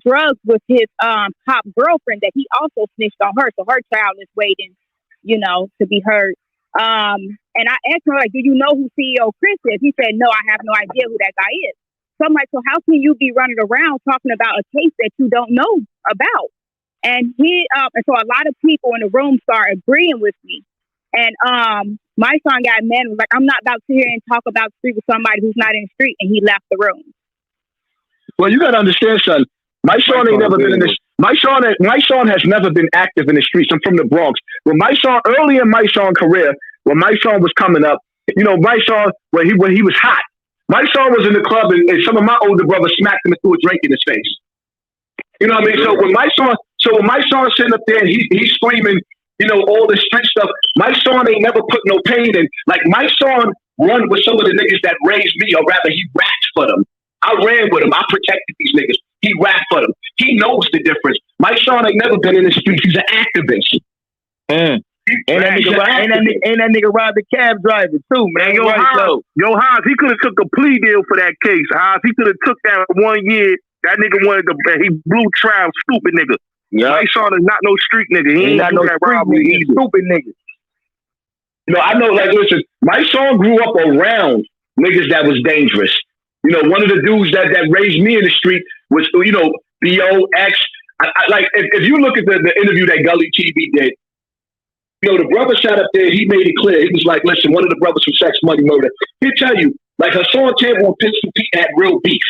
drugs with his pop girlfriend that he also snitched on her. So her child is waiting, to be heard. And I asked him, like, do you know who CEO Chris is? He said, no, I have no idea who that guy is. So I'm like, so how can you be running around talking about a case that you don't know about? And and so a lot of people in the room started agreeing with me. And my son got mad and was like, I'm not about to sit here and talk about the street with somebody who's not in the street, and he left the room. Well, you gotta understand, son. My son ain't never been in this. My son has never been active in the streets. I'm from the Bronx. Early in my son career, when my son was coming up, my son when he was hot, my son was in the club and some of my older brothers smacked him and threw a drink in his face. You know what I mean? So when my son's sitting up there and he's screaming, all this street stuff, my son ain't never put no pain in. Like, my son run with some of the niggas that raised me, or rather he raps for them. I ran with him. I protected these niggas. He rapped for them. He knows the difference. My son ain't never been in the streets. He's an activist. And that nigga ride the cab driver too, man. Yo, Hans, he could have took a plea deal for that case. Hans, he could have took that 1 year. That nigga he blew trial, stupid nigga. Yep. My son is not no street nigga. He ain't got no that robbery either. Stupid nigga. I know, like, listen, my son grew up around niggas that was dangerous. One of the dudes that raised me in the street was, B.O.X. Like, if you look at the interview that Gully TV did, the brother sat up there, he made it clear. He was like, listen, one of the brothers from Sex, Money, Murder, he'll tell you, like, Hassan Campbell and Pistol Pete had real beef.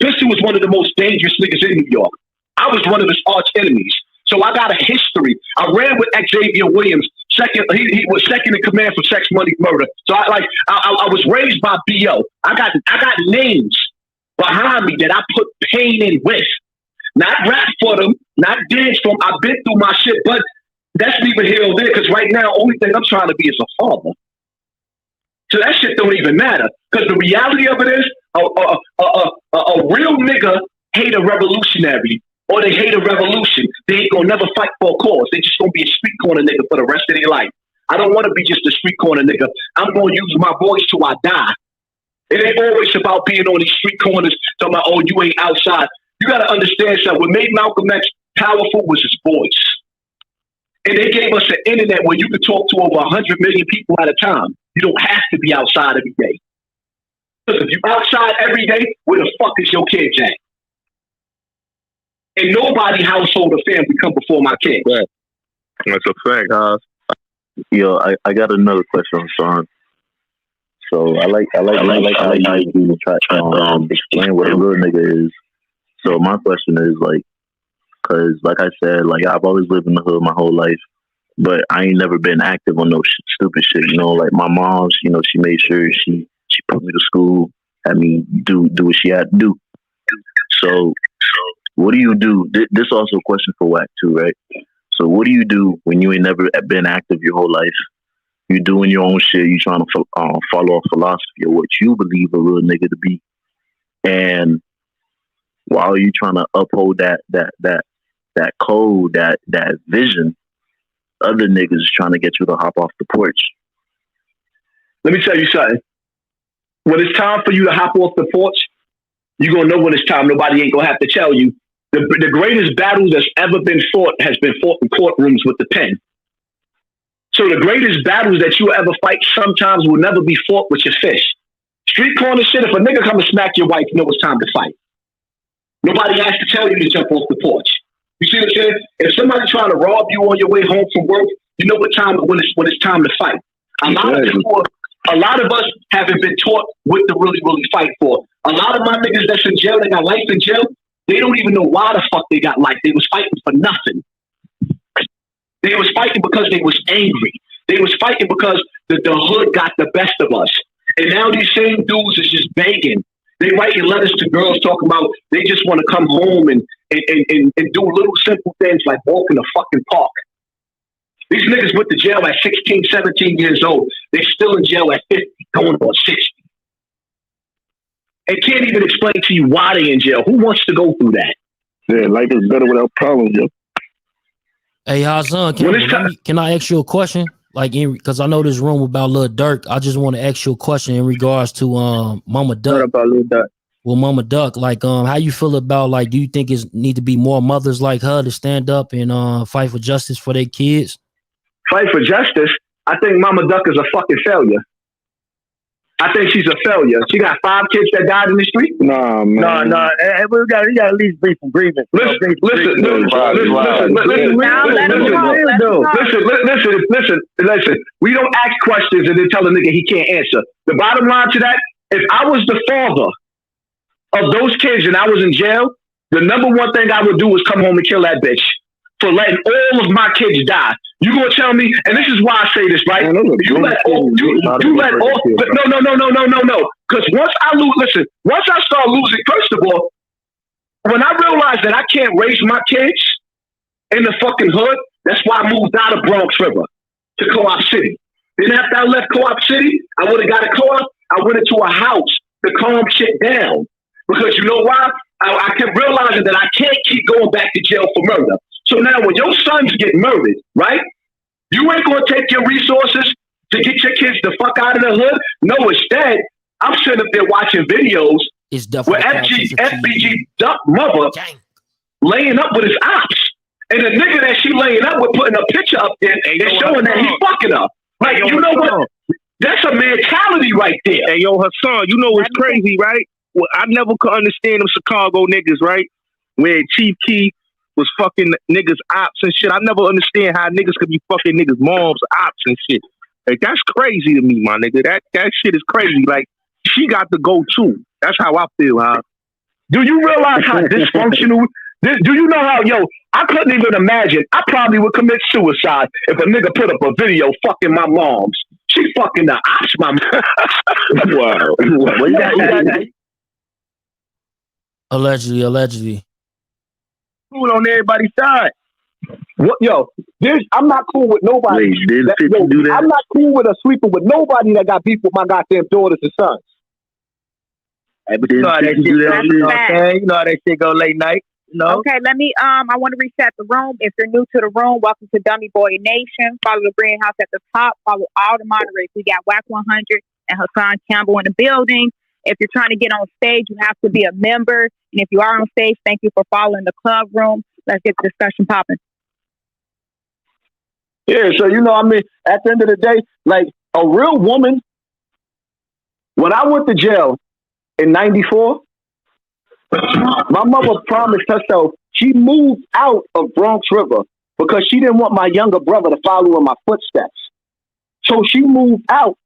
Pistol was one of the most dangerous niggas in New York. I was one of his arch enemies. So I got a history. I ran with Xavier Williams. He was second in command for Sex, Money, Murder. So I was raised by B.O. I got names behind me that I put pain in with. Not rap for them, not dance for them. I've been through my shit, but that's neither here nor there, because right now, only thing I'm trying to be is a father. So that shit don't even matter. Because the reality of it is, a real nigga hate a revolutionary, or they hate a revolution. They ain't gonna never fight for a cause. They just gonna be a street corner nigga for the rest of their life. I don't want to be just a street corner nigga. I'm gonna use my voice till I die. It ain't always about being on these street corners talking about, oh, you ain't outside. You gotta understand something. What made Malcolm X powerful was his voice. And they gave us an internet where you could talk to over 100 million people at a time. You don't have to be outside every day. Because if you're outside every day, where the fuck is your kids at? And nobody household or family come before my kids. Right. That's a fact. Yo, I got another question, son. So I like how you try to explain what a real nigga is. So my question is, like, because, like I said, like, I've always lived in the hood my whole life, but I ain't never been active on no stupid shit. Like, my mom, she made sure she put me to school, had me do what she had to do. So what do you do? This also a question for Wack too, right? So what do you do when you ain't never been active your whole life? You doing your own shit. You trying to follow a philosophy of what you believe a real nigga to be, and while you trying to uphold that code, that vision, other niggas is trying to get you to hop off the porch. Let me tell you something. When it's time for you to hop off the porch, you're going to know when it's time. Nobody ain't going to have to tell you. The greatest battle that's ever been fought has been fought in courtrooms with the pen. So the greatest battles that you ever fight sometimes will never be fought with your fist. Street corner shit, if a nigga come and smack your wife, you know it's time to fight. Nobody has to tell you to jump off the porch. You see what I'm saying? If somebody's trying to rob you on your way home from work, you know when it's time to fight. A lot of us haven't been taught what to really, really fight for. A lot of my niggas that's in jail, they got life in jail, they don't even know why the fuck they got life. They was fighting for nothing. They was fighting because they was angry. They was fighting because the hood got the best of us. And now these same dudes is just begging. They writing letters to girls talking about they just want to come home and do little simple things like walk in the fucking park. These niggas went to jail at 16, 17 years old. They still in jail at 50, going on 60. And can't even explain to you why they in jail. Who wants to go through that? Yeah, life is better without problems, yo. Hey, Hassan, can I ask you a question? Like, because I know this room about Lil Durk. I just want to ask you a question in regards to Mama Duck. What about Lil Durk? Well, Mama Duck, like, how you feel about, like, do you think it need to be more mothers like her to stand up and fight for justice for their kids? Fight for justice? I think Mama Duck is a fucking failure. I think she's a failure. She got 5 kids that died in the street. No, man. No. We got at least be some grievance. Listen. We don't ask questions and then tell a nigga he can't answer. The bottom line to that, if I was the father of those kids and I was in jail, the number one thing I would do is come home and kill that bitch for letting all of my kids die. You gonna tell me, and this is why I say this, right? No. Because once I start losing, first of all, when I realized that I can't raise my kids in the fucking hood, that's why I moved out of Bronx River to Co-op City. Then after I left Co-op City, I would have got a co-op. I went into a house to calm shit down. Because you know why? I kept realizing that I can't keep going back to jail for murder. So now when your sons get murdered, right? You ain't gonna take your resources to get your kids the fuck out of the hood. No, instead, I'm sitting up there watching videos where FBG Duck mother laying up with his ops. And the nigga that she laying up with putting a picture up there and showing that he fucking her. Like, you know what? That's a mentality right there. Hey, yo, Hassan, you know what's crazy, right? Well, I never could understand them Chicago niggas, right? When Chief Keef was fucking niggas ops and shit. I never understand how niggas could be fucking niggas moms ops and shit. Like, that's crazy to me, my nigga. That shit is crazy. Like, she got to go too. That's how I feel, huh? Do you realize how dysfunctional? Do you know how, I couldn't even imagine. I probably would commit suicide if a nigga put up a video fucking my moms. She fucking the ops, my mom. Wow. Allegedly. Cool on everybody's side. What, I'm not cool with nobody. I'm not cool with a sleeping with nobody that got beef with my goddamn daughters and sons. Hey, but you know how that shit go, you know what I'm saying? You know how that shit go late night. No. Okay, let me I want to reset the room. If you're new to the room, welcome to Dummy Boy Nation. Follow the Green House at the top. Follow all the moderators. We got Wack100 and Hassan Campbell in the building. If you're trying to get on stage, you have to be a member. And if you are on stage, thank you for following the club room. Let's get the discussion popping. Yeah, so at the end of the day, like a real woman, when I went to jail in 94, my mother promised herself she moved out of Bronx River because she didn't want my younger brother to follow in my footsteps. So she moved out.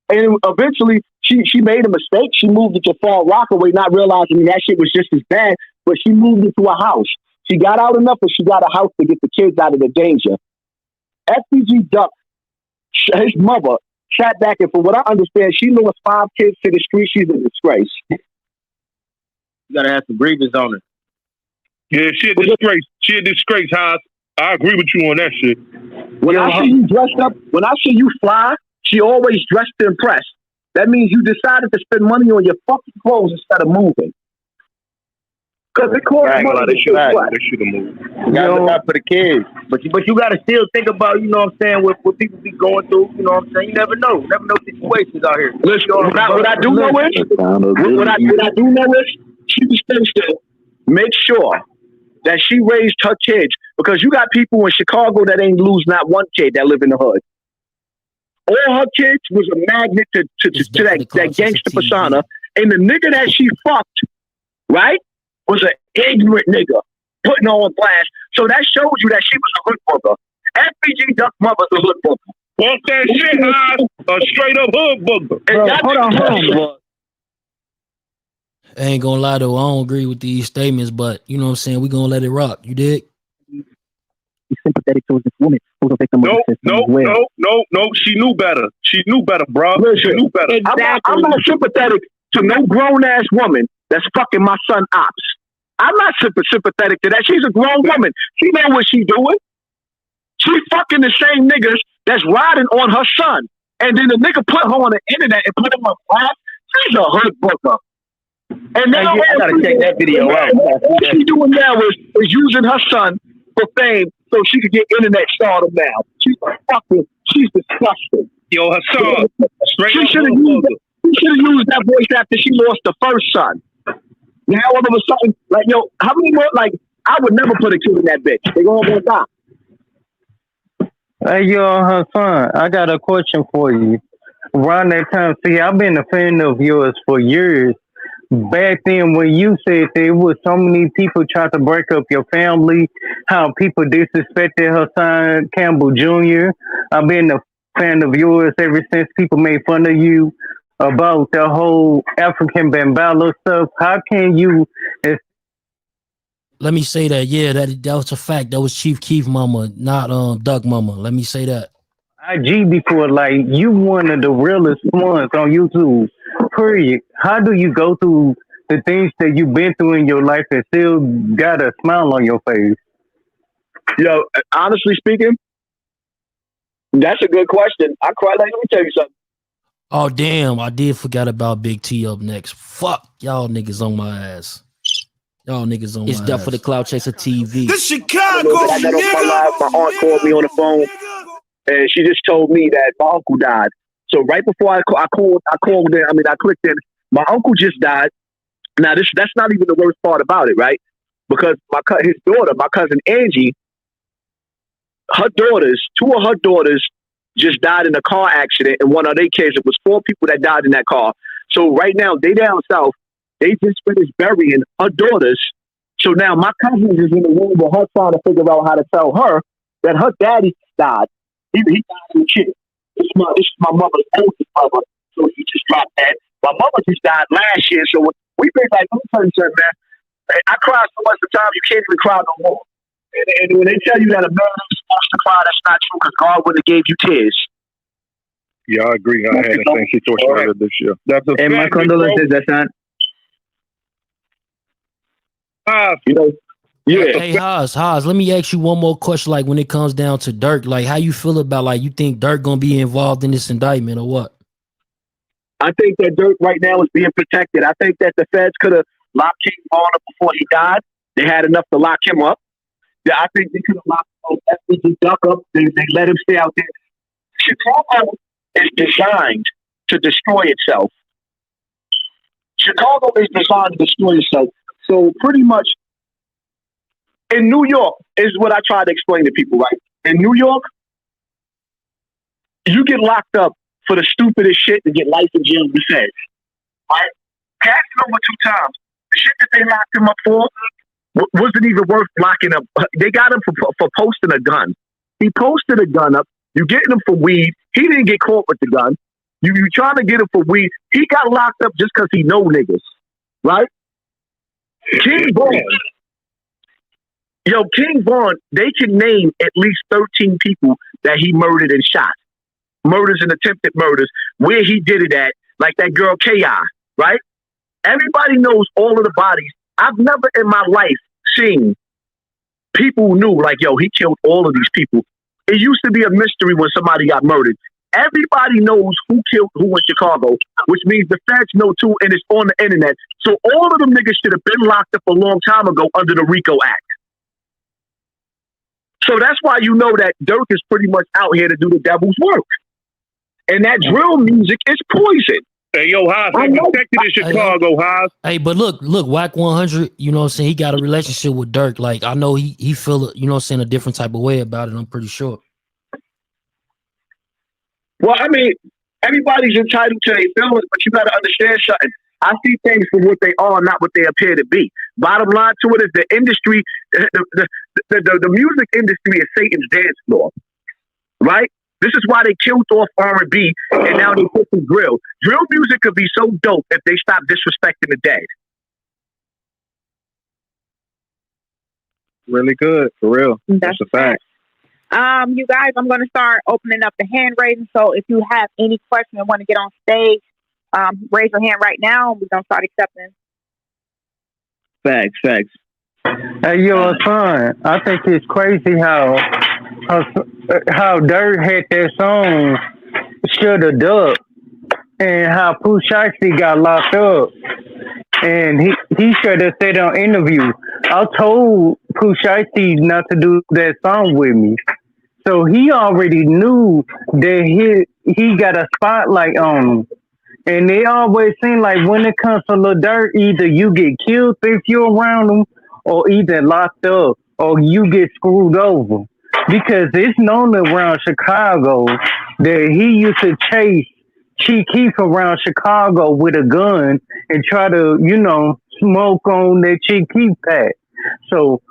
And eventually, she made a mistake. She moved into Fall Rockaway, not realizing that shit was just as bad, but she moved into a house. She got out enough and she got a house to get the kids out of the danger. FBG Duck, his mother, sat back and from what I understand, she lost 5 kids to the street. She's a disgrace. You gotta have some grievance on her. Yeah, she a disgrace. She a disgrace, Haas. I agree with you on that shit. When I see you dressed up, when I see you fly, she always dressed to impress. That means you decided to spend money on your fucking clothes instead of moving. Because it costs money to shoot fly. They should have moved. You got for the kids. But you gotta still think about, you know what I'm saying, what people be going through, you know what I'm saying? You never know. You never know situations out here. Listen, what I do know is she was supposed to make sure that she raised her kids, because you got people in Chicago that ain't lose not one kid that live in the hood. All her kids was a magnet to that gangster persona, and the nigga that she fucked, right, was an ignorant nigga putting her on blast. So that shows you that she was a hood booger. FBG Duck mother's a hood booger. Walk that shit, a straight up hood booger. Hold on, bro. I ain't gonna lie though, I don't agree with these statements, but you know what I'm saying, we gonna let it rock. You dig? He's sympathetic towards this woman who's a victim of the system as well. No. She knew better. She knew better, bro. She knew better. Exactly. I'm not sympathetic to no grown-ass woman that's fucking my son Opps. I'm not sympathetic to that. She's a grown woman. She know what she's doing. She fucking the same niggas that's riding on her son. And then the nigga put her on the internet and put him on blast. She's a hood booker. And then I gotta check that video out. All she's doing now is using her son for fame so she could get internet stardom now. She's disgusting. Yo, Hassan, She should have used that voice after she lost the first son. Now all of a sudden, like, yo, how many more? Like, I would never put a kid in that bitch. They all gonna die. Hey, yo, Hassan, I got a question for you. Around that time, see, I've been a fan of yours for years. Back then, when you said there was so many people trying to break up your family, how people disrespected Hassan Campbell Jr., I've been a fan of yours ever since people made fun of you about the whole African Bambala stuff. How can you... Let me say that, yeah, that was a fact. That was Chief Keef mama, not Duck mama. Let me say that. IG before, like, you one of the realest ones on YouTube, period. How do you go through the things that you've been through in your life and still got a smile on your face? Yo, honestly speaking, that's a good question. I cried. Like, let me tell you something. Oh, damn, I did forget about Big T up next. Fuck, y'all niggas on my ass. Y'all niggas on it's my ass. Death for the Cloud Chaser TV. This Chicago, I got off my live. My aunt called me on the phone, and she just told me that my uncle died. So right before I called in. I mean, I clicked in. My uncle just died. Now that's not even the worst part about it, right? Because his daughter, my cousin Angie, two of her daughters just died in a car accident, and one of their kids. It was 4 people that died in that car. So right now they down south. They just finished burying her daughters. So now my cousin is in the room with her trying to figure out how to tell her that her daddy died. He died in the kid. This is my mother's oldest brother. So he just dropped that. My mother just died last year. So we been like, let me tell you something, man. I cry so much the time you can't even cry no more. And when they tell you that a man is supposed to cry, that's not true because God wouldn't have gave you tears. Yeah, I agree. I had the same situation earlier this year. That's a and my condolences, Hassan. You know, yeah. Hey, Haas, let me ask you one more question. Like, when it comes down to Durk, like, how you feel about, like, you think Durk gonna be involved in this indictment or what? I think that Durk right now is being protected. I think that the feds could have locked King Von up before he died. They had enough to lock him up. Yeah, I think they could have locked him up. Just duck up. They let him stay out there. Chicago is designed to destroy itself. Chicago is designed to destroy itself. So pretty much in New York is what I try to explain to people, right? In New York, you get locked up for the stupidest shit to get life in jail with feds, right? Passed him over 2 times. The shit that they locked him up for wasn't even worth locking up. They got him for posting a gun. He posted a gun up. You getting him for weed. He didn't get caught with the gun. You trying to get him for weed. He got locked up just because he know niggas, right? King Von, they can name at least 13 people that he murdered and shot. Murders and attempted murders, where he did it at, like that girl K.I., right? Everybody knows all of the bodies. I've never in my life seen people who knew, like, yo, he killed all of these people. It used to be a mystery when somebody got murdered. Everybody knows who killed who in Chicago, which means the feds know too, and it's on the internet. So all of them niggas should have been locked up a long time ago under the RICO Act. So that's why you know that Durk is pretty much out here to do the devil's work. And that drill music is poison. Hey, yo, Haas, I'm protected in Chicago, Haas. Hey, but look, Wack100, you know what I'm saying? He got a relationship with Durk. Like, I know he feel, you know what I'm saying, a different type of way about it, I'm pretty sure. Well, I mean, everybody's entitled to their feelings, but you got to understand something. I see things for what they are, not what they appear to be. Bottom line to it is the industry, the music industry is Satan's dance floor, right? This is why they killed off R&B and now they put some drill. Drill music could be so dope if they stop disrespecting the dead. Really good, for real. That's a fact. You guys, I'm going to start opening up the hand raising. So if you have any questions and want to get on stage, raise your hand right now. We're going to start accepting. Facts. Hey, yo, son, I think it's crazy how Durk had that song Shoulda Duck and how Pooh Shiesty got locked up. And he should have said on interview, I told Pooh Shiesty not to do that song with me. So he already knew that he got a spotlight on him. And they always seem like when it comes to Lil Durk, either you get killed if you're around them, or either locked up, or you get screwed over. Because it's known around Chicago that he used to chase Chief Keef around Chicago with a gun and try to, smoke on that Chief Keef pack. So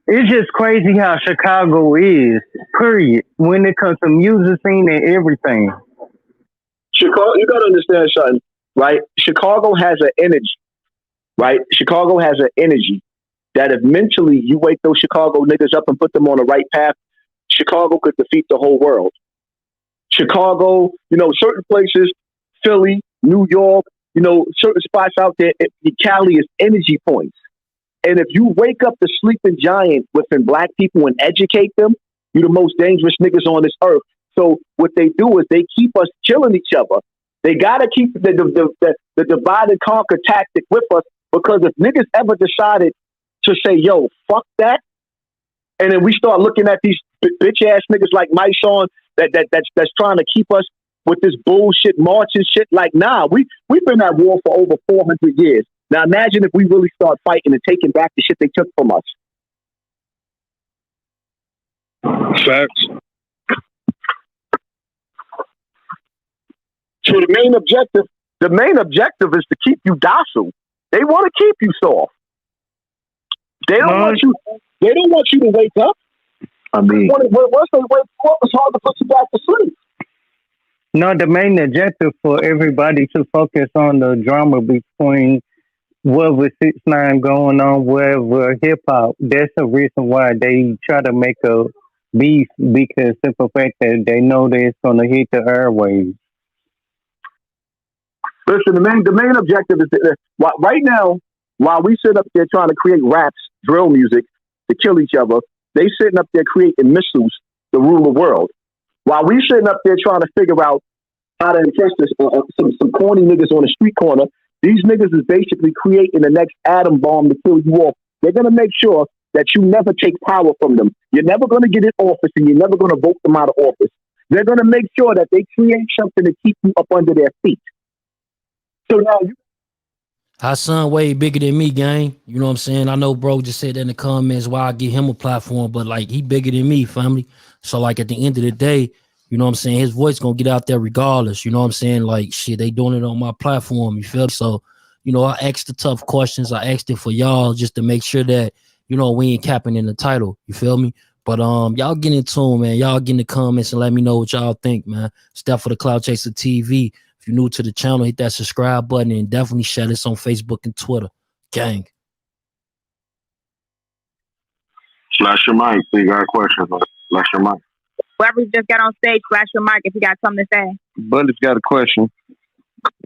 it's just crazy how Chicago is, period, when it comes to music scene and everything. Chicago, you gotta understand something, right? Chicago has an energy, right? Chicago has an energy that if mentally you wake those Chicago niggas up and put them on the right path, Chicago could defeat the whole world. Chicago, certain places, Philly, New York, certain spots out there, Cali is energy points. And if you wake up the sleeping giant within black people and educate them, you're the most dangerous niggas on this earth. So what they do is they keep us killing each other. They gotta keep the divide and conquer tactic with us, because if niggas ever decided to say, yo, fuck that, and then we start looking at these bitch ass niggas like my son that's trying to keep us with this bullshit marching shit, like, nah, we've been at war for over 400 years. Now imagine if we really start fighting and taking back the shit they took from us. Facts. So the main objective is to keep you docile. They want to keep you soft. They don't want you to wake up. I mean, once they wake up, it's hard to put you back to sleep. No, the main objective for everybody to focus on the drama between whatever 6ix9ine going on, wherever hip hop. That's the reason why they try to make a beef, because simple fact that they know that it's going to hit the airwaves. Listen, the main objective is right now, while we sit up there trying to create raps, drill music to kill each other, they sitting up there creating missiles to rule the world. While we sitting up there trying to figure out how to impress some corny niggas on the street corner, these niggas is basically creating the next atom bomb to kill you off. They're going to make sure that you never take power from them. You're never going to get in office, and you're never going to vote them out of office. They're going to make sure that they create something to keep you up under their feet. So now Hassan way bigger than me, gang. You know what I'm saying? I know bro just said that in the comments why I give him a platform, but like he bigger than me, family. So like at the end of the day, you know what I'm saying, his voice gonna get out there regardless. You know what I'm saying? Like shit, they doing it on my platform, you feel? So, I asked the tough questions. I asked it for y'all just to make sure that, we ain't capping in the title. You feel me? But y'all get in tune, man. Y'all get in the comments and let me know what y'all think, man. Step for the Cloud Chaser TV. If you're new to the channel, hit that subscribe button and definitely share this on Facebook and Twitter. Gang. Flash your mic. So you got a question. Flash your mic. Whoever just got on stage, flash your mic if you got something to say. Bundy's got a question.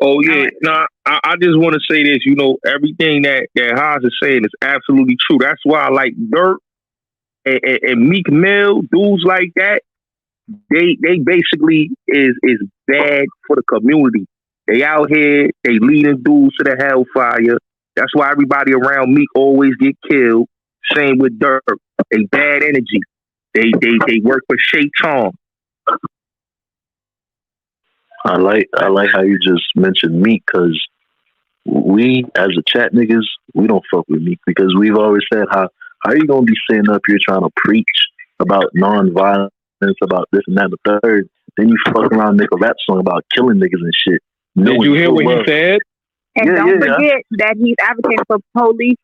Oh, yeah. No, I just want to say this. Everything that Haas is saying is absolutely true. That's why I like Durk and Meek Mill, dudes like that. They basically is bad for the community. They out here, they leading dudes to the hellfire. That's why everybody around Meek always get killed. Same with Durk. They bad energy. They work for Shaitan. I like how you just mentioned Meek, because we as a chat niggas, we don't fuck with Meek, because we've always said how you gonna be sitting up here trying to preach about non-violence, about this and that and the third, then you fuck around, make a rap song about killing niggas and shit. Did you hear what he said? And don't forget that he's advocating for police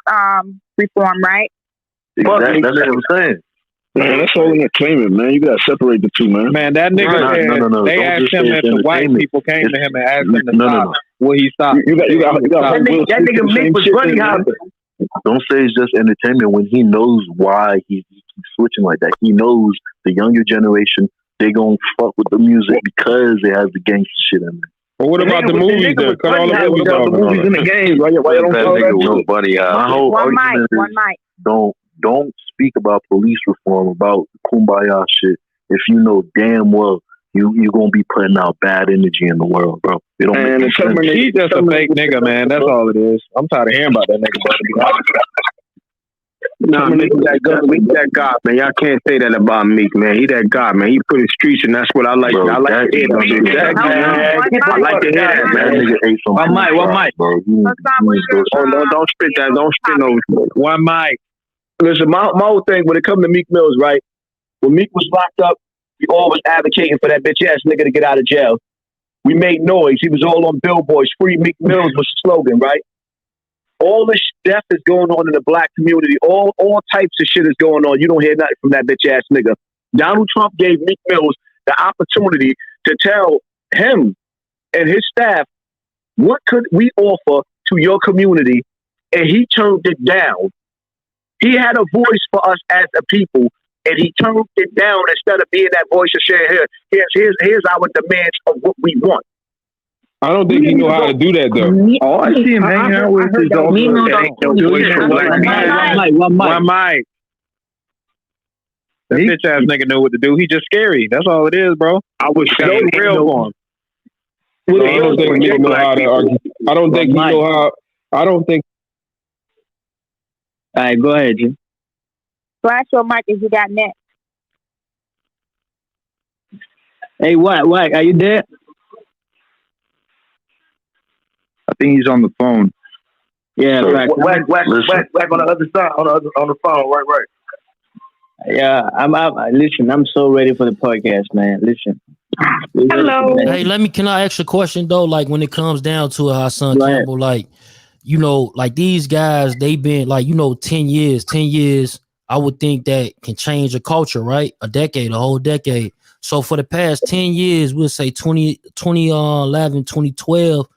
reform, right? Exactly. That's what I'm saying. Man, that's all in that claiming, man. You gotta separate the two, man. Man, that nigga said they asked him if the white people came to him and asked him to stop. Will he stop? You got that nigga Meek was running out. Don't say it's just entertainment when he knows why he's switching like that. He knows the younger generation, they gonna fuck with the music because it has the gangster shit in it. But what about the movies though? Cut all the movies in the games. Why you don't tell that? My whole argument is don't speak about police reform, about kumbaya shit, if you know damn well you're gonna be putting out bad energy in the world, bro. It don't make sense. He's just a fake nigga, man. That's all it is. I'm tired of hearing about that nigga. Nah, Meek that guy, man. Y'all can't say that about Meek, man. He that guy, man. He put his streets, and that's what I like. Bro, I like to hear that. I like to hear that, man. Nigga ate some One mic. Don't spit that. Don't spit no. One mic. Listen, my whole thing when it comes to Meek Mills, right? When Meek was locked up, we always advocating for that bitch ass nigga to get out of jail. We made noise. He was all on billboards. Free Meek Mills was the slogan, right? All this death is going on in the black community. All types of shit is going on. You don't hear nothing from that bitch ass nigga. Donald Trump gave Meek Mills the opportunity to tell him and his staff what could we offer to your community, and he turned it down. He had a voice for us as a people, and he turned it down instead of being that voice of saying, here's our demands of what we want. I don't think he know how to do that though. Oh, I see him hanging out with his own. One mic. That bitch ass nigga know what to do. He just scary. That's all it is, bro. I was saying real one. I don't think he know how to argue. I don't think he know how. I don't think. All right, go ahead, Jim. Flash your mic if you got next. Hey, Wack, are you there? I think he's on the phone. Yeah, Wack on the other side, on the phone, right. Yeah, I'm so ready for the podcast, man. Listen. Hello. Hey, can I ask a question though? Like when it comes down to it, Hassan Campbell, like, you know, like these guys, they've been like, 10 years, I would think that can change a culture, right? A whole decade. So for the past 10 years, we'll say 2011, 2012,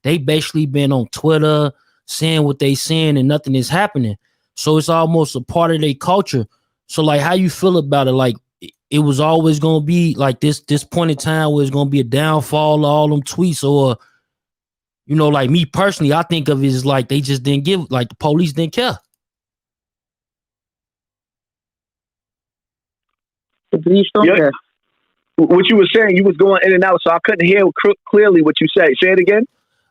they basically been on Twitter saying what they saying and nothing is happening. So it's almost a part of their culture. So like, how you feel about it? Like it was always going to be like this point in time where it's going to be a downfall of all them tweets, or, like me personally, I think of it as like they just didn't give, like the police didn't care. The police don't care. What you were saying, you was going in and out, so I couldn't hear clearly what you said. Say it again.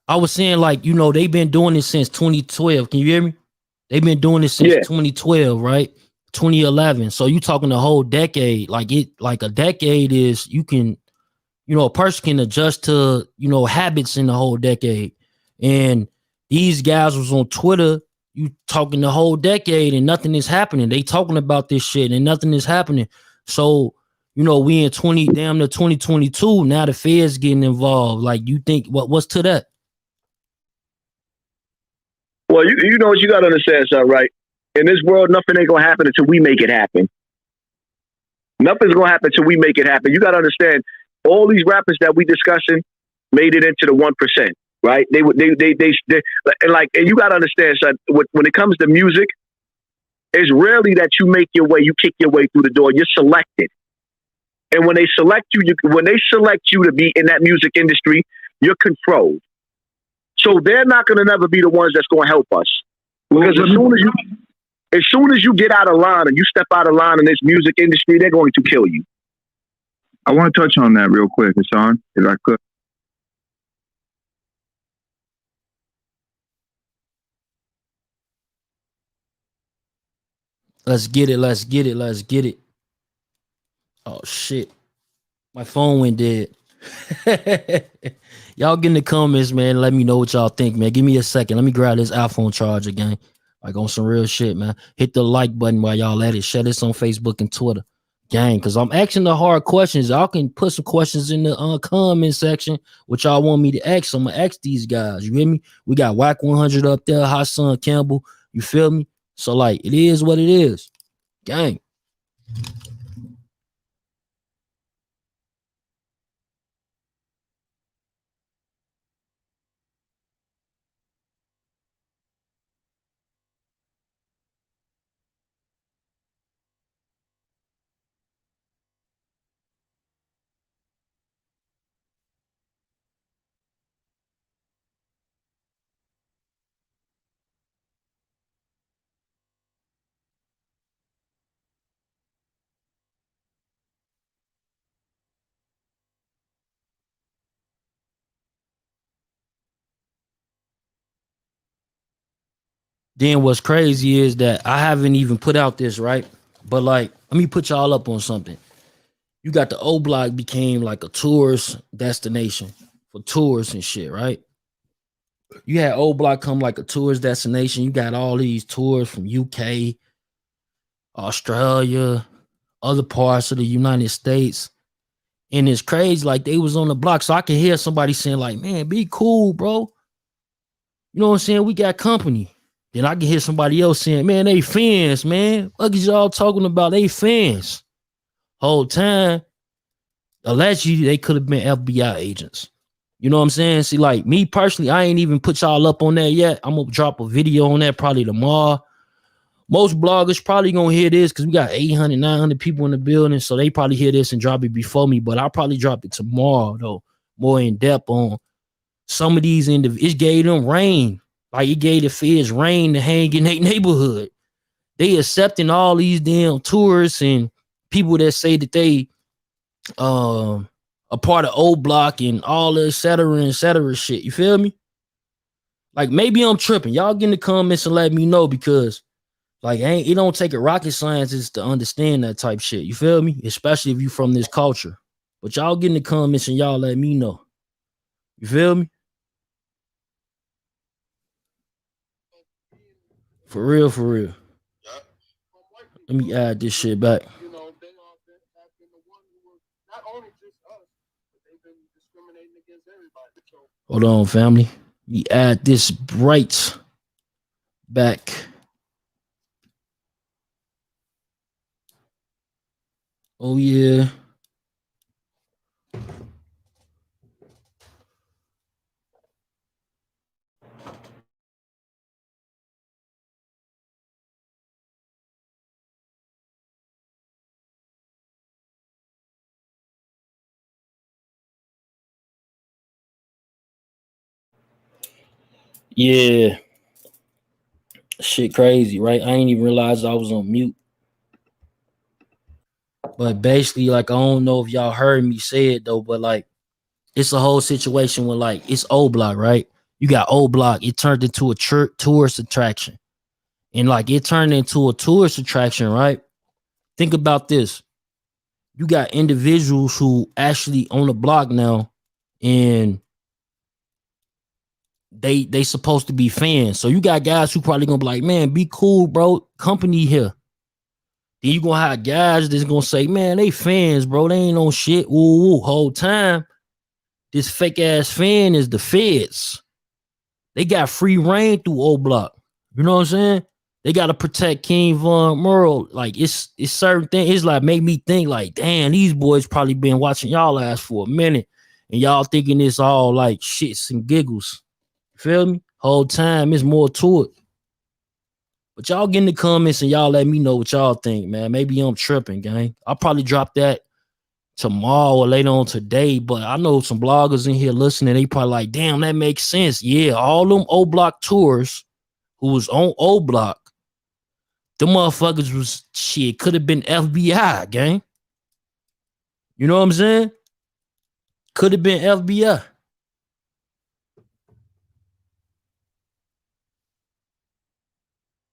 I was saying, like, they've been doing this since 2012. Can you hear me? They've been doing this since 2012, right? 2011. So you talking the whole decade. Like a decade is, you can, a person can adjust to, habits in the whole decade. And these guys was on Twitter, you talking the whole decade and nothing is happening. They talking about this shit and nothing is happening. So, we in 2022, now the feds getting involved. Like, you think what's to that? Well, you know what you got to understand, son, right? In this world, nothing ain't going to happen until we make it happen. Nothing's going to happen until we make it happen. You got to understand, all these rappers that we discussing made it into the 1%, right? And you got to understand, son, when it comes to music, it's rarely that you make your way, you kick your way through the door. You're selected. And when they select you to be in that music industry, you're controlled. So they're not going to never be the ones that's going to help us. Because as soon as you get out of line and you step out of line in this music industry, they're going to kill you. I want to touch on that real quick, Hassan, if I could. Let's get it. Oh, shit. My phone went dead. Y'all get in the comments, man. Let me know what y'all think, man. Give me a second. Let me grab this iPhone charger again. Like on some real shit, man. Hit the like button while y'all at it. Share this on Facebook and Twitter. Gang, because I'm asking the hard questions. Y'all can put some questions in the comment section, which y'all want me to ask. I'm going to ask these guys. You hear me? We got Wack100 up there, Hassan Campbell. You feel me? So, like, it is what it is. Gang. Then what's crazy is that I haven't even put out this, right? But like, let me put y'all up on something. You got the O Block became like a tourist destination for tourists and shit, right? You had O Block come like a tourist destination. You got all these tours from UK, Australia, other parts of the United States. And it's crazy, like they was on the block. So I can hear somebody saying, like, man, be cool, bro. You know what I'm saying? We got company. Then I can hear somebody else saying, man, they fans, man. What is y'all talking about? They fans. Whole time, allegedly, they could have been FBI agents. You know what I'm saying? See, like me personally, I ain't even put y'all up on that yet. I'm gonna drop a video on that probably tomorrow. Most bloggers probably gonna hear this because we got 800, 900 people in the building, so they probably hear this and drop it before me. But I'll probably drop it tomorrow, though, more in depth on some of these individuals. It gave them rain, like it gave the feds rain to hang in their neighborhood. They accepting all these damn tourists and people that say that they a part of O Block and all the et cetera shit. You feel me? Like maybe I'm tripping. Y'all get in the comments and let me know because. Like, it don't take a rocket scientist to understand that type shit. You feel me? Especially if you from this culture. But y'all get in the comments and y'all let me know. You feel me? For real, for real. Let me add this shit back. Hold on, family. Let me add this right back. Oh, yeah. Yeah. Shit crazy, right? I ain't even realize I was on mute. But basically, like, I don't know if y'all heard me say it, though, but, like, it's a whole situation where, like, it's O Block, right? You got O Block. It turned into a tourist attraction. And, like, it turned into a tourist attraction, right? Think about this. You got individuals who actually on the block now, and they supposed to be fans. So you got guys who probably gonna be like, man, be cool, bro. Company here. Then you gonna have guys that's gonna say, man, they fans, bro. They ain't on shit. Ooh, whole time. This fake ass fan is the feds. They got free reign through O Block. You know what I'm saying? They gotta protect King Von Merle. Like it's certain things. It's like made me think like, damn, these boys probably been watching y'all ass for a minute, and y'all thinking it's all like shits and giggles. You feel me? Whole time it's more to it. But y'all get in the comments and y'all let me know what y'all think, man. Maybe I'm tripping, gang. I'll probably drop that tomorrow or later on today. But I know some bloggers in here listening. They probably like, damn, that makes sense. Yeah, all them O Block tours who was on O Block, the motherfuckers was shit. Could have been FBI, gang. You know what I'm saying? Could have been FBI.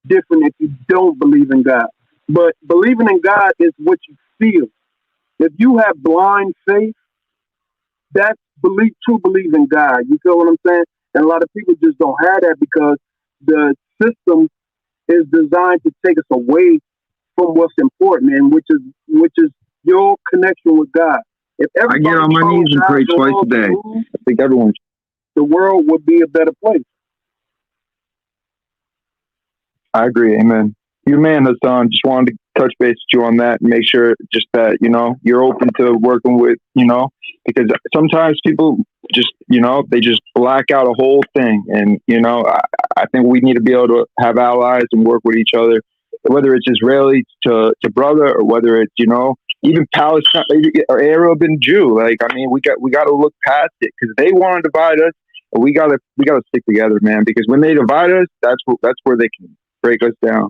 Different if you don't believe in God. But believing in God is what you feel. If you have blind faith, that's true belief in God. You feel what I'm saying? And a lot of people just don't have that because the system is designed to take us away from what's important, and which is your connection with God. If I get on my knees and pray twice a day. I think everyone. The world would be a better place. I agree. Amen. You man, Hassan, just wanted to touch base with you on that and make sure just that, you're open to working with, because sometimes people just, they just black out a whole thing. And, I think we need to be able to have allies and work with each other, whether it's Israeli to brother or whether it's, even Palestine or Arab and Jew. Like, I mean, we got to look past it because they want to divide us. And we gotta stick together, man, because when they divide us, that's where they can break us down.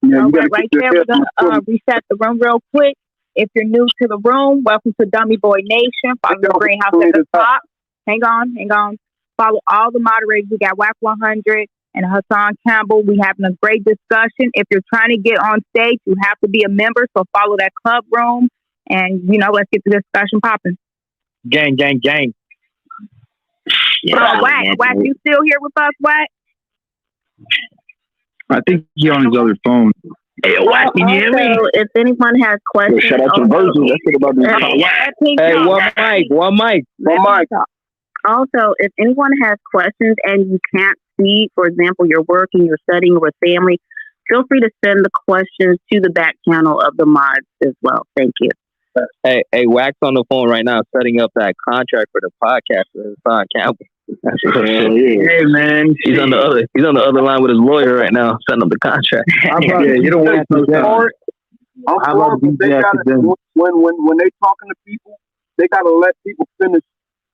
Yeah, all right, there. We're gonna reset the room real quick. If you're new to the room, welcome to Dummy Boy Nation. Follow the Greenhouse at the top. Hang on. Follow all the moderators. We got Wack100 and Hassan Campbell. We having a great discussion. If you're trying to get on stage, you have to be a member. So follow that club room, and let's get the discussion popping. Gang. Yeah, Wack, you still here with us, Wack? I think he's on his other phone. Hey, Wack, can you hear me? If anyone has questions, Shout out to Bayzoo. That's what about One mic. Also, if anyone has questions and you can't speak, for example, you're working, you're studying with family, feel free to send the questions to the back channel of the mods as well. Thank you. Hey, Wack's on the phone right now setting up that contract for the podcast for Hassan Campbell. Hey man, he's on the other line with his lawyer right now setting up the contract. You don't want to when they talking to people, they gotta let people finish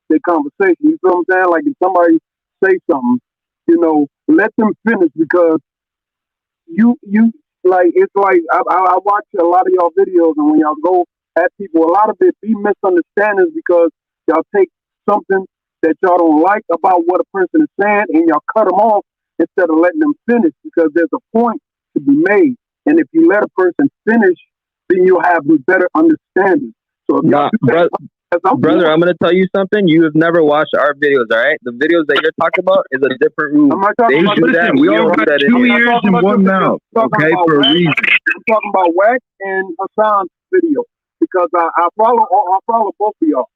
their conversation. You feel what I'm saying? Like if somebody say something, let them finish, because you like, it's like I watch a lot of y'all videos, and when y'all go at people, a lot of it be misunderstandings because y'all take something that y'all don't like about what a person is saying and y'all cut them off instead of letting them finish, because there's a point to be made. And if you let a person finish, then you'll have a better understanding. So if brother, I'm going to tell you something. You have never watched our videos, all right? The videos that you're talking about is a different room. They do that. We all got 2 ears and 1 mouth, okay, for a reason. I'm talking about Wack and Hassan's video, because I follow both of y'all.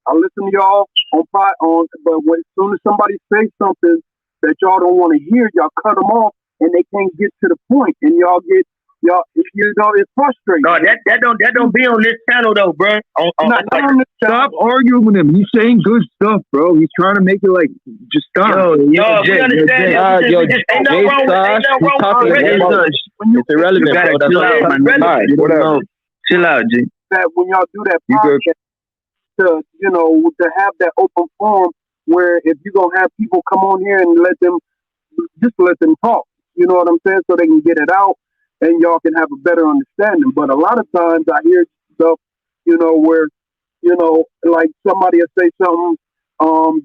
I listen to y'all but as soon as somebody says something that y'all don't want to hear, y'all cut them off, and they can't get to the point, and it's frustrating. No, that don't be on this channel though, bro. Stop arguing with him. He's saying good stuff, bro. He's trying to make it like, just stop. We understand that. Ain't no wrong with it. It's irrelevant, bro. Chill out, G. That when y'all do that podcast, to have that open forum where if you're gonna have people come on here and let them talk, you know what I'm saying, so they can get it out and y'all can have a better understanding. But a lot of times I hear stuff, where like somebody will say something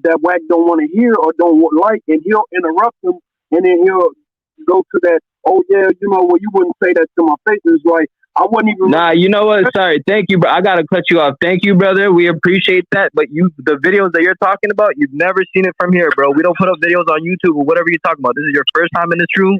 that Wack don't want to hear or don't like, and he'll interrupt them, and then he'll go to that, well, you wouldn't say that to my face. It's like, I wouldn't even. Nah, you know what? Sorry. Thank you, bro. I gotta cut you off. Thank you, brother. We appreciate that. But the videos that you're talking about, you've never seen it from here, bro. We don't put up videos on YouTube or whatever you're talking about. This is your first time in this room,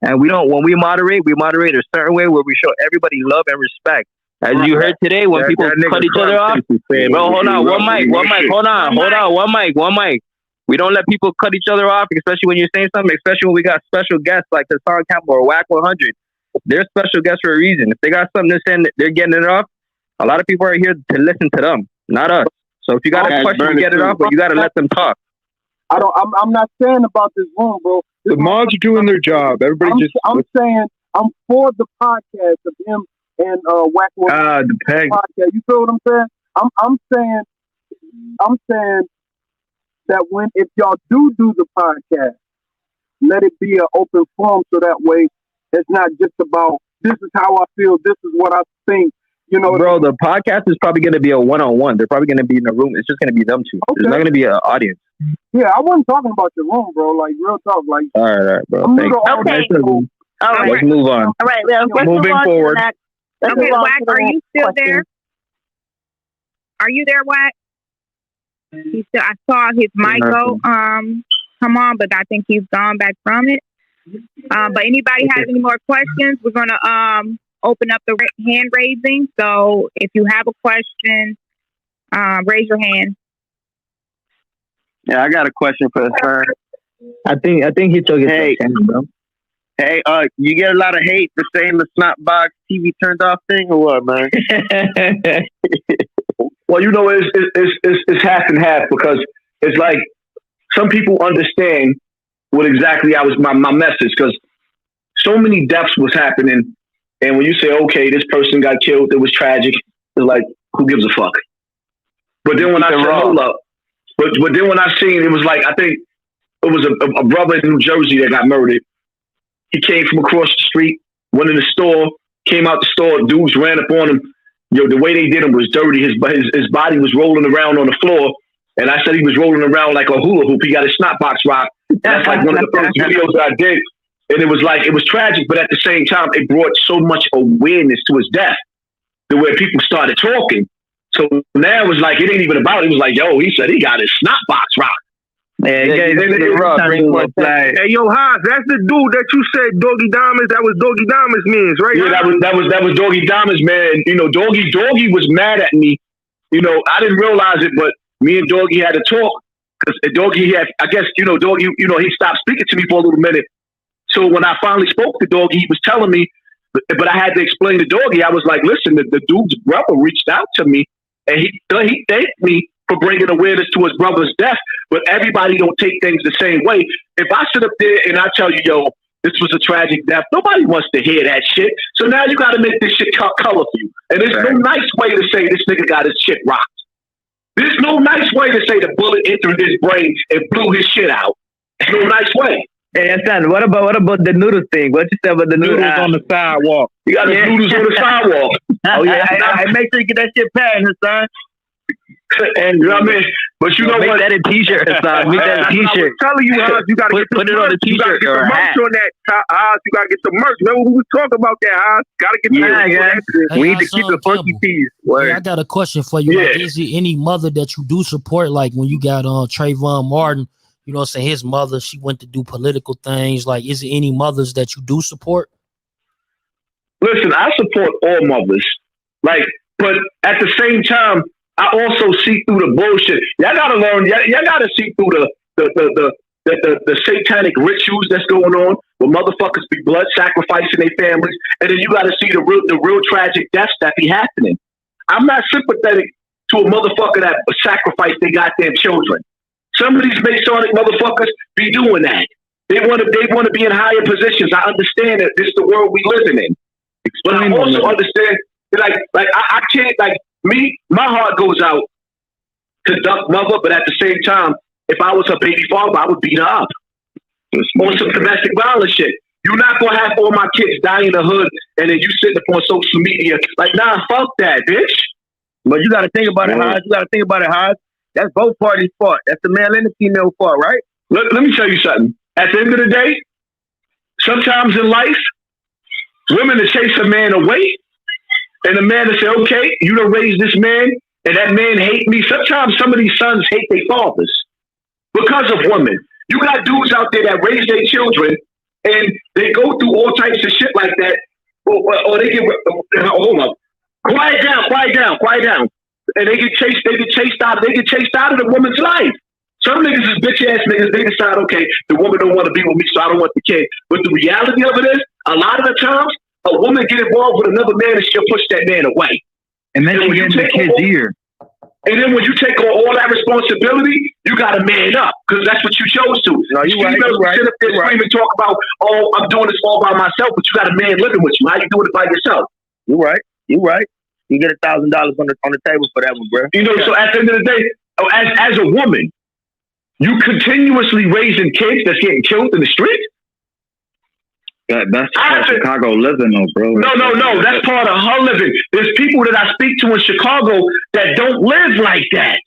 and when we moderate a certain way where we show everybody love and respect. As you heard today, when people cut each other off, bro, hold on, one mic, hold on, one mic. We don't let people cut each other off, especially when you're saying something, especially when we got special guests like Hassan Campbell or Wack100. They're special guests for a reason. If they got something to say, they're getting it off. A lot of people are here to listen to them, not us. So if you got a question, get it off, but you got to let them talk. I'm not saying about this room, bro. The mods are doing their job. I'm saying I'm for the podcast of him and Wack100 the peg podcast. You feel what I'm saying? I'm saying that if y'all do the podcast, let it be an open forum, so that way it's not just about, this is how I feel, this is what I think. Bro, the podcast is probably going to be a one-on-one. They're probably going to be in the room. It's just going to be them two. Okay. There's not going to be an audience. Yeah, I wasn't talking about your room, bro. Like, real talk. Like, all right, bro. Thanks. Okay. All right. Let's move on. All right. Let's moving forward. Okay, Wack, are you still there? Are you there, Wack? I saw his mic go come on, but I think he's gone back from it. But anybody has any more questions, we're going to open up the hand raising. So if you have a question, raise your hand. Yeah, I got a question for her. I think he took it. Hey, you get a lot of hate for saying the Snotbox TV turned off thing, or what, man? Well, it's half and half, because it's like some people understand what exactly my message, because so many deaths was happening, and when you say, okay, this person got killed, it was tragic, it's like, who gives a fuck? But then when I said, hold up, but then when I seen, it was like, I think it was a brother in New Jersey that got murdered. He came from across the street, went in the store, came out the store, dudes ran up on him. The way they did him was dirty. His body was rolling around on the floor, and I said he was rolling around like a hula hoop. He got his snot box rocked, That's like one of the first videos I did. And it was tragic, but at the same time, it brought so much awareness to his death, the way people started talking. So now it was like, it ain't even about it. It was like, yo, he said he got his snot box rocked. Hey, yo, Haas, that's the dude that you said Doggy Diamonds. That was Doggy Diamonds man's, right? Yeah, that was Doggy Diamonds, man. You know, Doggy was mad at me. You know, I didn't realize it, but me and Doggy had a talk because Doggy had, I guess, you know, Doggy, you know, he stopped speaking to me for a little minute. So when I finally spoke to Doggy, he was telling me, but I had to explain to Doggy. I was like, listen, the dude's brother reached out to me, and he thanked me for bringing awareness to his brother's death. But everybody don't take things the same way. If I sit up there and I tell you, yo, this was a tragic death, nobody wants to hear that shit. So now you got to make this shit colorful. And there's no nice way to say this nigga got his shit rocked. There's no nice way to say the bullet entered his brain and blew his shit out. There's no nice way. Hey, Hassan, what about the noodles thing? What you said about the noodles on the sidewalk? You got the noodles on the sidewalk. Oh yeah, I make sure you get that shit packed, Hassan. And you know what I mean? But you know make what? That a t-shirt, Hassan. Make that a t-shirt. I'm telling you, Haas, you gotta put it on a t-shirt or a hat. On that, Haas, you gotta get some merch. Remember we was talking about that, Haas? Gotta get the Hey, we need to keep the funky tees. Yeah, I got a question for you. Like, is there any mother that you do support? Like when you got Trayvon Martin, you know what I'm saying? His mother, she went to do political things. Like, is there any mothers that you do support? Listen, I support all mothers. Like, but at the same time, I also see through the bullshit. Y'all gotta learn. Y'all gotta see through the satanic rituals that's going on, where motherfuckers be blood sacrificing their families, and then you gotta see the real tragic deaths that be happening. I'm not sympathetic to a motherfucker that sacrificed their goddamn children. Some of these Masonic motherfuckers be doing that. They want to be in higher positions. I understand that this is the world we living in, but I also understand like I can't like. Me, my heart goes out to Duck Mother, but at the same time, if I was her baby father, I would beat her up. On some domestic violence shit. You're not going to have all my kids die in the hood and then you sitting up on social media like, nah, fuck that, bitch. But you got to think about it, Hodge. You got to think about it, Hodge. That's both parties' fault. That's the male and the female fault, right? Let me tell you something. At the end of the day, sometimes in life, women that chase a man away, and the man will say, okay, you done raised this man, and that man hate me. Sometimes some of these sons hate their fathers because of women. You got dudes out there that raise their children, and they go through all types of shit like that, or they get, hold up, quiet down. And they get chased out of the woman's life. Some niggas is bitch ass niggas. They decide, okay, the woman don't want to be with me, so I don't want the kid. But the reality of it is, a lot of the times, a woman get involved with another man and she'll push that man away. And then you get in the kid's ear. And then when you take on all that responsibility, you got to man up because that's what you chose to. No, you right. Sit up there scream and talk about, oh, I'm doing this all by myself, but you got a man living with you. How you doing it by yourself? You right. You get $1,000 on the table for that one, bro. You know, so at the end of the day, as a woman, you continuously raising kids that's getting killed in the street? That's part of Chicago living, though, bro. No. That's part of her living. There's people that I speak to in Chicago that don't live like that.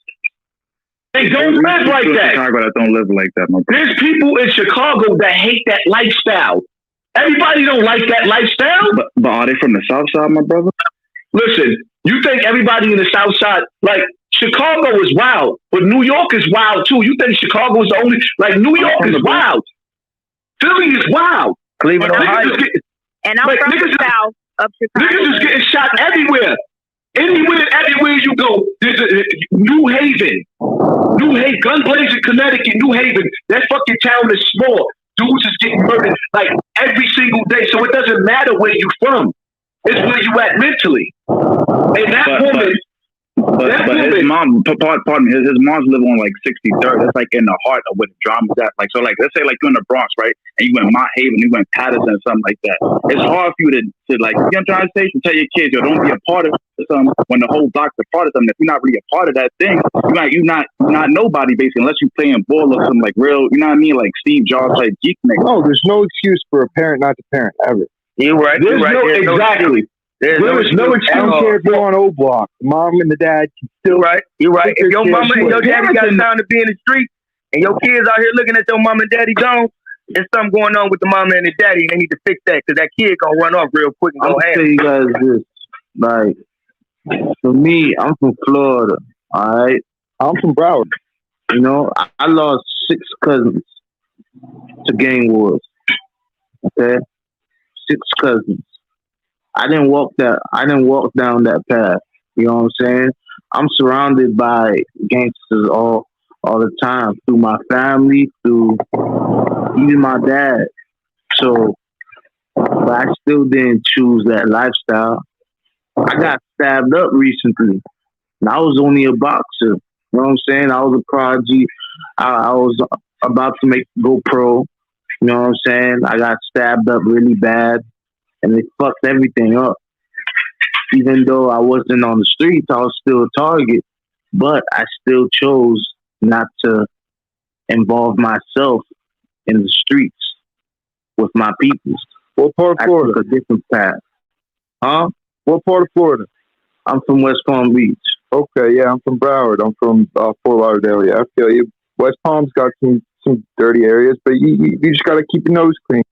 They don't live like that. Chicago that don't live like that, my brother. There's people in Chicago that hate that lifestyle. Everybody don't like that lifestyle. But are they from the South Side, my brother? Listen, you think everybody in the South Side, like, Chicago is wild, but New York is wild, too. You think Chicago is the only, like, New York is wild. Philly is wild. Cleveland, Ohio. And I'm from the South of Chicago. Niggas is getting shot everywhere. Everywhere you go, there's a New Haven, gun blazing Connecticut, New Haven. That fucking town is small. Dudes is getting murdered like every single day. So it doesn't matter where you from. It's where you at mentally. And that woman. But his mom, pardon me, his mom's live on like 63rd. That's like in the heart of where the drama's at. Like, so like, let's say like you're in the Bronx, right? And you went Mount Haven, you went Patterson, something like that. It's hard for you to like, you know what I'm trying to say? To tell your kids, yo, don't be a part of something when the whole block's a part of something. If you're not really a part of that thing, you're not nobody basically, unless you're playing ball or something like real, you know what I mean? Like Steve Jobs type geek nigga. No, there's no excuse for a parent not to parent ever. You're right. Exactly. There is no excuse. I don't care if you're on O Block. Mom and the dad can still. You're right. If your mama and your daddy got time to be in the street, and your kids out here looking at your mom and daddy gone, there's something going on with the mama and the daddy, and they need to fix that because that kid gonna run off real quick and I'm go gonna ham. tell you guys this. Like, for me, I'm from Florida. All right, I'm from Broward. you know, I lost 6 cousins to gang wars. Okay, 6 cousins. I didn't walk down that path. You know what I'm saying? I'm surrounded by gangsters all the time through my family, through even my dad. So, but I still didn't choose that lifestyle. I got stabbed up recently, and I was only a boxer. You know what I'm saying? I was a prodigy. I was about to go pro. You know what I'm saying? I got stabbed up really bad, and they fucked everything up. Even though I wasn't on the streets, I was still a target. But I still chose not to involve myself in the streets with my people. What part of Florida? I took a different path. Huh? What part of Florida? I'm from West Palm Beach. Okay, yeah, I'm from Broward. I'm from Fort Lauderdale. Yeah, I feel you. West Palm's got some dirty areas, but you just got to keep your nose clean.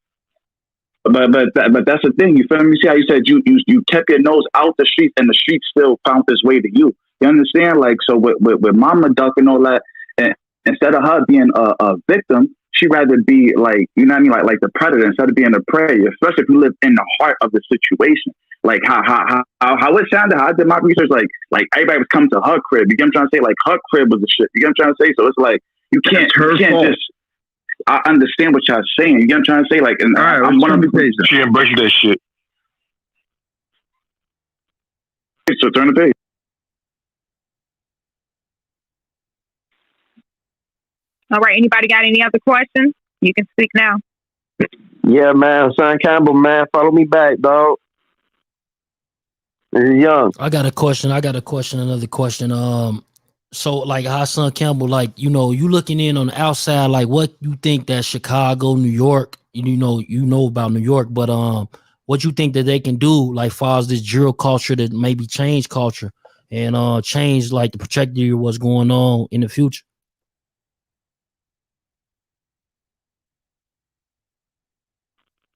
But that's the thing. You feel me? See how you said you kept your nose out the streets, and the streets still found its way to you. You understand? Like, so with Mama Duck and all that, and instead of her being a victim, she'd rather be like, you know what I mean, like the predator instead of being a prey. Especially if you live in the heart of the situation. Like how it sounded, how I did my research, like everybody was coming to her crib. You get what I'm trying to say? Like her crib was the shit. You get what I'm trying to say? So it's like you can't just. I understand what y'all saying. You get what I'm trying to say? Like, and right, I'm one of the pages. She embraced that shit. So turn the page. All right. Anybody got any other questions? You can speak now. Yeah, man. Hassan Campbell, man. Follow me back, dog. This is young. I got a question. Another question. So like Hassan Campbell, like, you know, you looking in on the outside, like what you think that Chicago, New York, you know about New York, but what you think that they can do, like far as this drill culture that maybe change culture and change like the trajectory of what's going on in the future?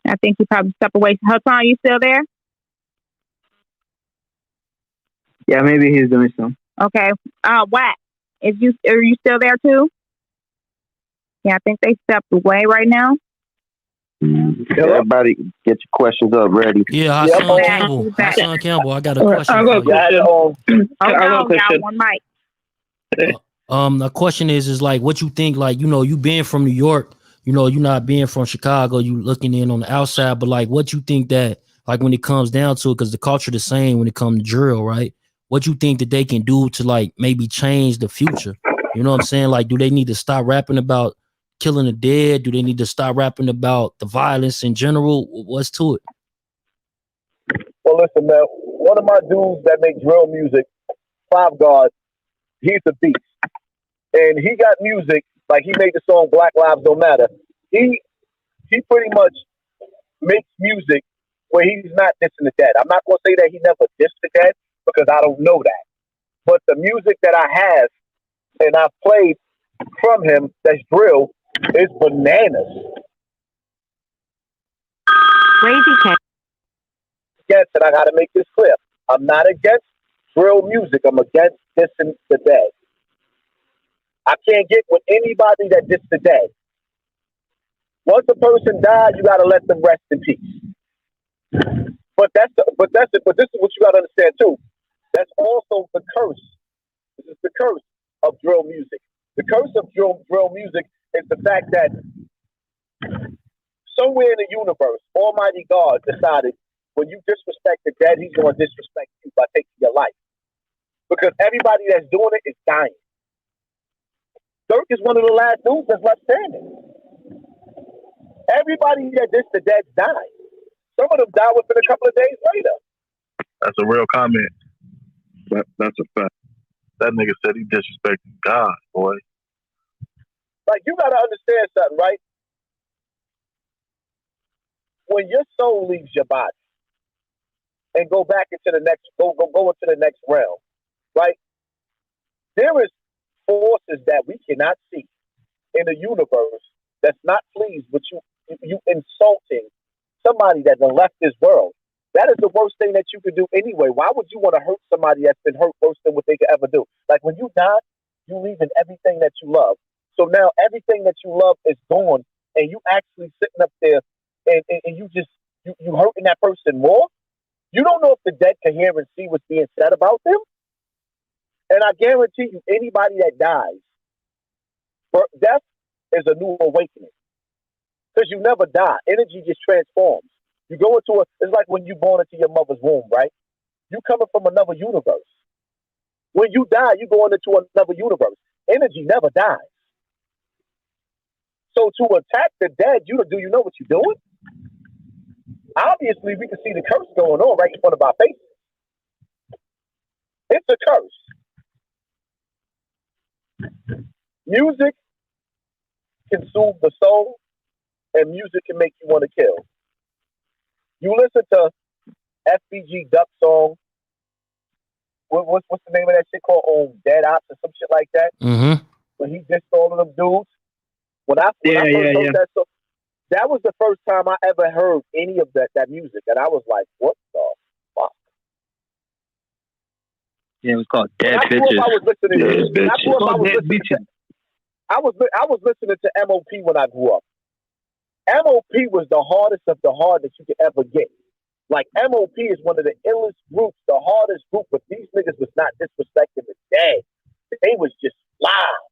I think you probably step away. Hassan, you still there? Yeah, maybe he's doing some. Okay. Wack, are you still there too? Yeah, I think they stepped away right now. Everybody get your questions up ready. Yeah, Hassan Campbell, I got a question. I got one mic. The question is like what you think, like, you know, you being from New York, you know, you not being from Chicago, you looking in on the outside, but like what you think that, like when it comes down to it, because the culture the same when it comes to drill, right? What you think that they can do to like maybe change the future? You know what I'm saying? Like, do they need to stop rapping about killing the dead? Do they need to stop rapping about the violence in general? What's to it? Well, listen, man. One of my dudes that makes real music, Five God, he's a beast, and he got music. Like he made the song "Black Lives Don't Matter." He pretty much makes music where he's not dissing the dead. I'm not gonna say that he never dissed the dead because I don't know that. But the music that I have and I've played from him that's drill is bananas. Crazy Cat. Yes, and I gotta make this clear. I'm not against drill music. I'm against dissing the dead. I can't get with anybody that dissed the dead. Once a person died, you gotta let them rest in peace. But this is what you gotta understand too. That's also the curse. This is the curse of drill music. The curse of drill music is the fact that somewhere in the universe, Almighty God decided when you disrespect the dead, he's going to disrespect you by taking your life. Because everybody that's doing it is dying. Durk is one of the last dudes that's left standing. Everybody that dissed the dead died. Some of them died within a couple of days later. That's a real comment. That's a fact. That nigga said he disrespected God, boy. Like, you gotta understand something, right? When your soul leaves your body and go back into the next, go into the next realm, right? There is forces that we cannot see in the universe that's not pleased with you insulting somebody that done left this world. That is the worst thing that you could do anyway. Why would you want to hurt somebody that's been hurt worse than what they could ever do? Like when you die, you leaving everything that you love. So now everything that you love is gone, and you actually sitting up there and you hurting that person more. You don't know if the dead can hear and see what's being said about them. And I guarantee you, anybody that dies, death is a new awakening. Because you never die. Energy just transforms. You go into it's like when you born into your mother's womb, right? You coming from another universe. When you die, you going into another universe. Energy never dies. So to attack the dead, do you know what you're doing? Obviously, we can see the curse going on right in front of our faces. It's a curse. Music can soothe the soul, and music can make you want to kill. You listen to FBG Duck song. What's the name of that shit called? Dead Ops or some shit like that. Mm-hmm. When he dissed all of them dudes. When I first heard that song, that was the first time I ever heard any of that music, and I was like, "What the fuck?" Yeah, it was called Dead Bitches. I was listening to MOP when I grew up. MOP was the hardest of the hard that you could ever get. Like, MOP is one of the illest groups, the hardest group, but these niggas was not disrespecting the dead. They was just loud.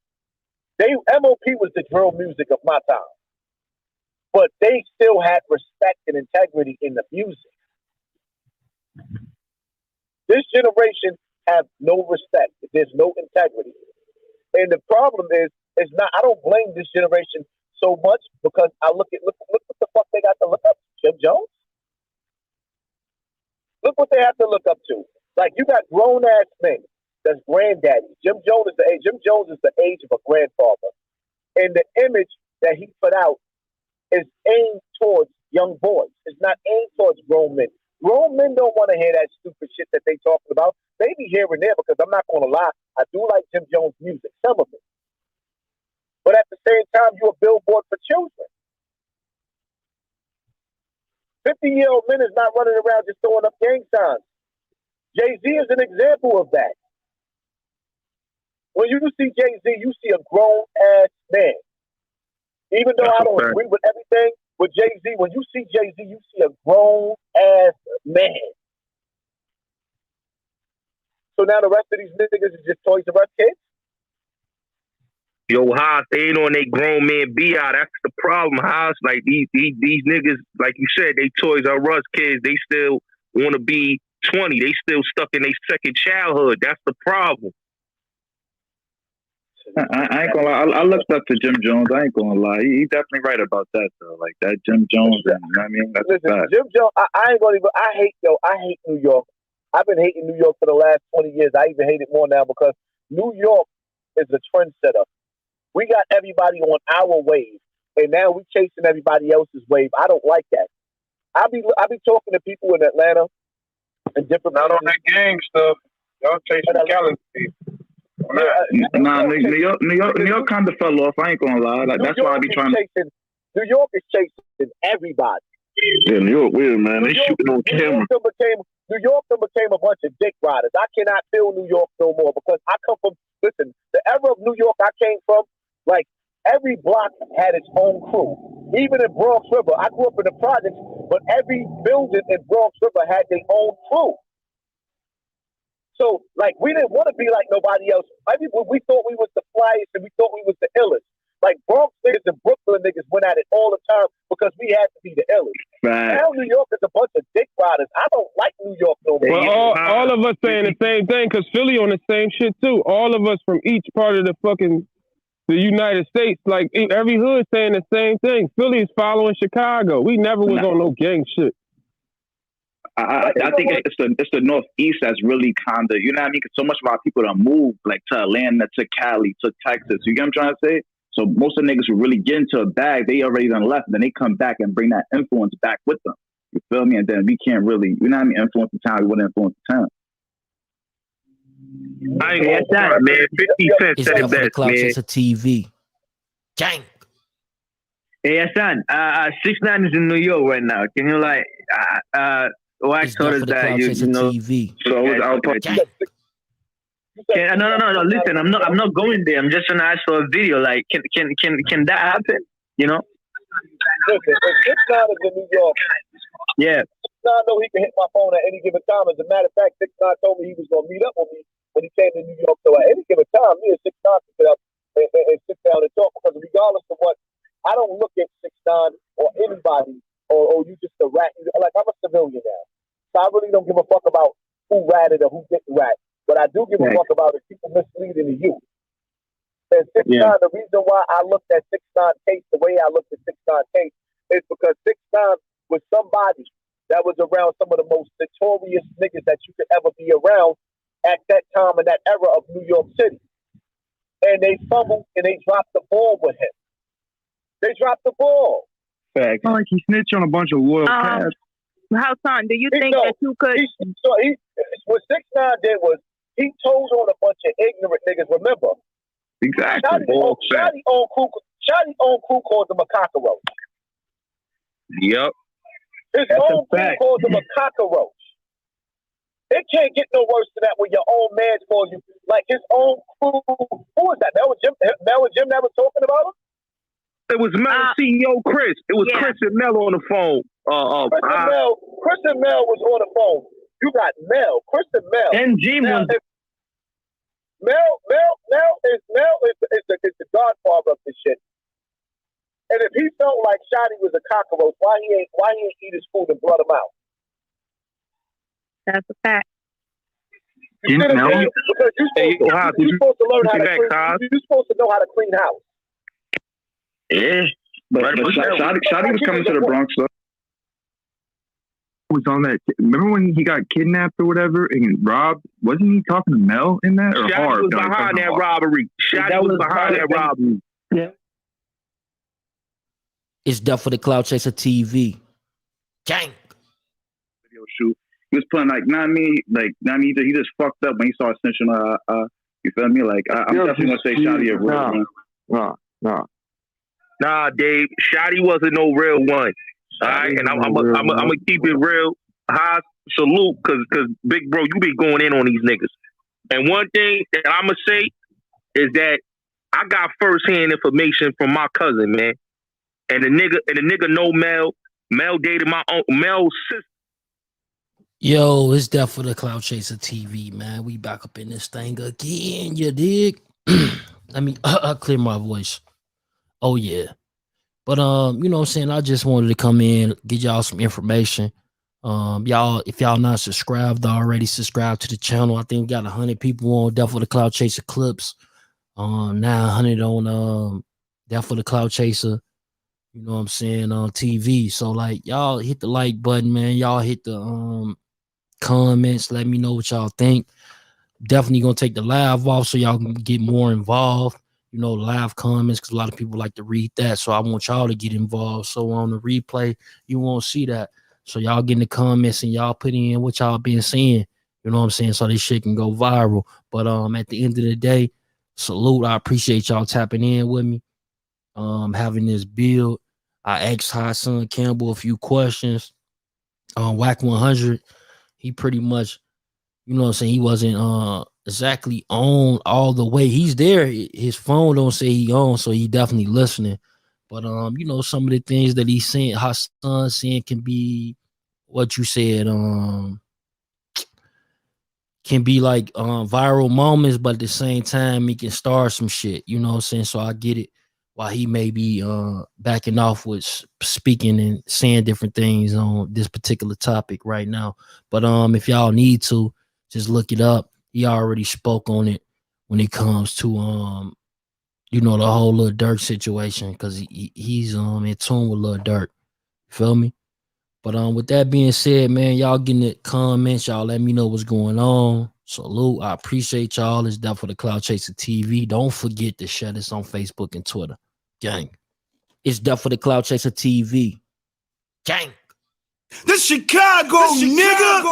MOP was the drill music of my time. But they still had respect and integrity in the music. This generation have no respect. There's no integrity. And the problem is not, I don't blame this generation so much because I look what the fuck they got to look up to. Jim Jones? Look what they have to look up to. Like, you got grown ass men that's granddaddy. Jim Jones is the age of a grandfather. And the image that he put out is aimed towards young boys. It's not aimed towards grown men. Grown men don't want to hear that stupid shit that they talking about. Maybe here and there, because I'm not going to lie, I do like Jim Jones' music, some of it. But at the same time, you're a billboard for children. 50-year-old men is not running around just throwing up gang signs. Jay-Z is an example of that. When you see Jay-Z, you see a grown-ass man. Even though I don't agree with everything with Jay-Z, when you see Jay-Z, you see a grown-ass man. So now the rest of these niggas is just Toys R Us kids? Yo, Haas, they ain't on they grown man BI. That's the problem, Haas. Like, these niggas, like you said, they Toys R Us kids. They still want to be 20. They still stuck in their second childhood. That's the problem. I ain't gonna lie. I looked up to Jim Jones. I ain't gonna lie. He's definitely right about that, though. Like, that Jim Jones, and you know what I mean? That's Listen, Jim Jones, I ain't gonna even, I hate New York. I've been hating New York for the last 20 years. I even hate it more now because New York is a trendsetter. We got everybody on our wave, and now we chasing everybody else's wave. I don't like that. I be talking to people in Atlanta and different. Not on that gang stuff. Y'all chasing Cali people. New York kind of fell off. I ain't gonna lie. Like, that's why I be trying. New York is chasing everybody. Yeah, New York weird, man. They shooting on camera. New York became a bunch of dick riders. I cannot feel New York no more because I come from. Listen, the era of New York I came from. Like, every block had its own crew. Even in Bronx River, I grew up in the projects, but every building in Bronx River had their own crew. So, like, we didn't want to be like nobody else. We thought we was the flyest and we thought we was the illest. Like, Bronx niggas and Brooklyn niggas went at it all the time because we had to be the illest. Right. Now New York is a bunch of dick riders. I don't like New York no more. Well, all of us saying the same thing because Philly on the same shit too. All of us from each part of the United States, like every hood saying the same thing. Philly is following Chicago. We never was on no gang shit. I think it's the Northeast that's really kind of, you know what I mean? Because so much of our people don't move, like, to Atlanta, to Cali, to Texas. You get what I'm trying to say? So most of the niggas who really get into a bag, they already done left. Then they come back and bring that influence back with them. You feel me? And then we can't really, you know what I mean, influence the town. We wouldn't influence the town. I ain't gonna front, man. 50 Cent said it best, man. It's a TV. Gang. Hey Hassan, 6ix9ine is in New York right now. Can you like wax told us that you know? TV. So I'll put. No. Listen, I'm not going there. I'm just gonna ask for a video. Like, can that happen? You know? Listen, if 6ix9ine is in New York, yeah. 6ix9ine know he can hit my phone at any given time. As a matter of fact, 6ix9ine told me he was gonna meet up with me when he came to New York. So at any given time, me and 6ix9ine can get up and sit down and talk. Because regardless of what, I don't look at 6ix9ine or anybody or you just a rat. Like, I'm a civilian now, so I really don't give a fuck about who ratted or who didn't rat. What I do give a fuck about is people misleading the youth. And 6ix9ine, the reason why I looked at 6ix9ine case the way I looked at 6ix9ine case is because 6ix9ine was somebody that was around some of the most notorious niggas that you could ever be around at that time in that era of New York City. And they fumbled and they dropped the ball with him. They dropped the ball. Fact. Like he snitched on a bunch of loyal cats. Hassan, do you think that you could? What 6ix9ine did was he told on a bunch of ignorant niggas. Remember, exactly. Shotty own crew called him a cockroach. Yep. His own crew called him a cockroach. It can't get no worse than that when your own man calls you. Like his own crew. Who was that? That was Jim. That was Jim that was talking about him. It was Mel CEO Chris. It was Chris and Mel on the phone. Chris and Mel was on the phone. You got Mel, Chris and Mel. And Jim was. Mel is the godfather of this shit. And if he felt like Shotty was a cockroach, why he ain't eat his food and blood him out? That's a fact. Because you're supposed to learn how to clean. You're supposed to know how to clean house. Yeah, but Shotty was coming to the Bronx though. Was on that. Remember when he got kidnapped or whatever and robbed? Wasn't he talking to Mel in that or Shotty Hard? was behind that robbery. Shotty was behind that robbery. Yeah. It's Death for the Cloud Chaser TV. Gang. Video shoot. He was playing like he just fucked up when he started snitching. You feel me? Like I'm definitely gonna say Shotty a real one. No. Nah, Dave. Shotty wasn't no real one. All right, and I'm gonna keep it real. High salute, cause big bro, you be going in on these niggas. And one thing that I'm gonna say is that I got firsthand information from my cousin, man. And the nigga know Mel. Mel dated my Mel's sister. Yo, it's Death for the Cloud Chaser TV, man. We back up in this thing again. You dig? Let me clear my voice. Oh yeah. But you know what I'm saying, I just wanted to come in, get y'all some information. Y'all, if y'all not subscribed already, subscribe to the channel. I think we got 100 people on Death for the Cloud Chaser clips. Now 100 on Death for the Cloud Chaser, you know what I'm saying, on TV. So like y'all hit the like button, man. Y'all hit the comments, let me know what y'all think. Definitely gonna take the live off so y'all can get more involved. You know, live comments, because a lot of people like to read that. So I want y'all to get involved. So on the replay, you won't see that. So y'all get in the comments and y'all put in what y'all been saying. You know what I'm saying? So this shit can go viral. But at the end of the day, salute. I appreciate y'all tapping in with me. Having this build. I asked Hassan Campbell a few questions. Wack100, he pretty much, you know what I'm saying, he wasn't exactly on all the way. He's there. His phone don't say he on, so he definitely listening. But you know, some of the things that he's saying, Hassan saying, can be what you said, can be like viral moments, but at the same time, he can start some shit. You know what I'm saying? So I get it why he may be backing off with speaking and saying different things on this particular topic right now. But if y'all need to, just look it up. He already spoke on it when it comes to you know, the whole Lil Durk situation, because he's in tune with Lil Durk. Feel me? But with that being said, man, y'all getting the comments, y'all let me know what's going on. Salute. I appreciate y'all. It's Death for the Cloud Chaser TV. Don't forget to share this on Facebook and Twitter. Gang. It's Death for the Cloud Chaser TV. Gang. This Chicago, nigga.